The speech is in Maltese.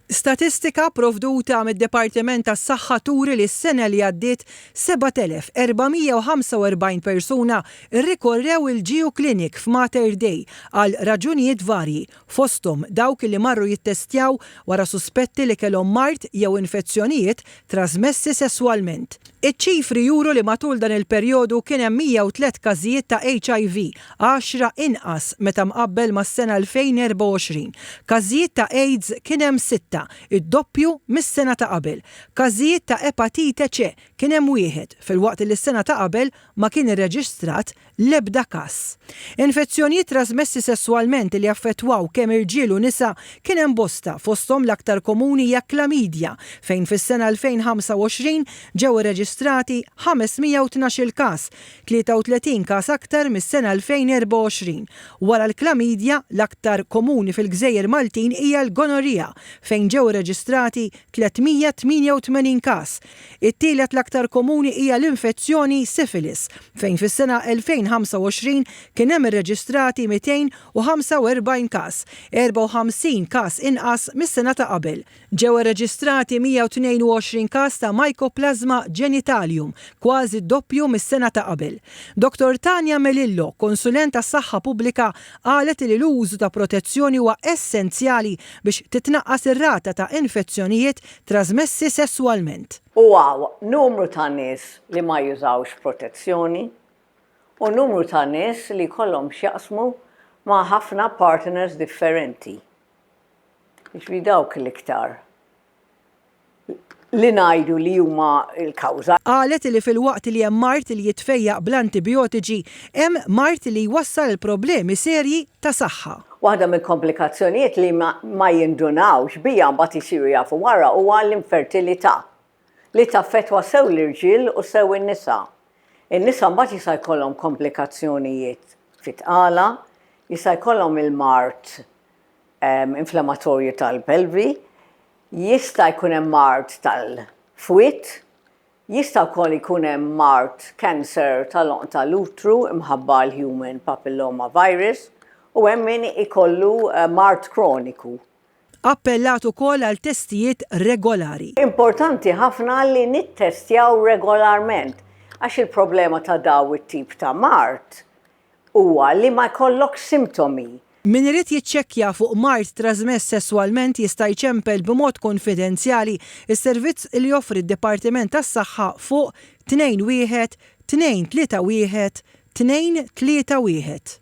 Statistika provduta mid-Dipartiment tas-Saħħa turi li s-sena li għaddiet 7,445 persuna rrikorrew il-Geo Clinic f'Mater Dei għal raġunijiet varji, fosthom dawk li marru jittestjaw wara suspetti li kellhom mart jew infezzjonijiet trasmessi sesswalment. Iċ-ċifri juru li matul dan il-perjodu kien hemm 103 każijiet ta' HIV, 10 inqas meta mqabbel mas-sena 2024. Każijiet ta' AIDS kien hemm 6, id-doppju mis-sena ta' qabel. Każijiet ta' epatite C kien hemm 1 filwaqt li s-sena ta' qabel ma kien irreġistrat l-ebda każ. Infezzjonijiet trasmessi sesswalment li affettwaw kemm irġiel u nisa kien hemm bosta, fosthom l-aktar komuni hija klamidja fejn fis-sena 2025 ġew irreġistrati 512 każ, 33 każ aktar mis-sena 2024. Wara l-klamidja l-aktar komuni fil-Gżejjer Maltin hija l-gonorrija fejn ġew irreġistrati 388 każ. It-tielet l-aktar komuni hija l-infezzjoni sifilis fejn fis-sena 2025 kien hemm irreġistrati 245 każ, 54 każ inqas mis-sena ta' qabel. Ġew irreġistrati 122 każ ta' Mycoplasma genitalium, kważi doppju mis-sena ta' qabel. Dr. Tanja Melillo, konsulent tas-saħħa pubblika, qalet li l-użu ta' protezzjoni huwa essenzjali biex titnaqqas ir-rata ta' infezzjonijiet trasmessi sesswalment. Huwa numru ta' nies li ma jużawx protezzjoni u numru ta' nies li jkollhom x'jaqsmu ma' ħafna partners differenti. Ġifieri dawk l-iktar li ngħidu li huma l-kawża. Qalet li filwaqt li hemm mart li jitfejjaq bl-antibiotiċi, hemm mart li jwassal il-problemi serji ta' saħħa. Waħda mill-komplikazzjonijiet li ma jindunawx bija mbagħad isiru jafu wara huwa l-infertilità li taffettwa sew l-irġiel u sew in-nisa. In-nisa mbagħad jista' jkollhom komplikazzjonijiet fit-tqala, jista' jkollhom il-mart inflammatorju tal-pelvi, jista' jkun hemm mart tal-fwied, jista' wkoll ikun hemm mart cancer tal-utru imħabba l-human papilloma virus u hemm min ikollu mart kroniku. Appellat ukoll għal testijiet regolari. Importanti ħafna li nittestjaw regolarment għax il-problema ta' daw it-tip ta' mart huwa li ma jkollok simptomi. Min irid jiċċekkja fuq mart trasmess sesswalment jista' jċempel b'mod konfidenzjali is-servizz li joffri d-Dipartiment tas-Saħħa fuq 21 231 231.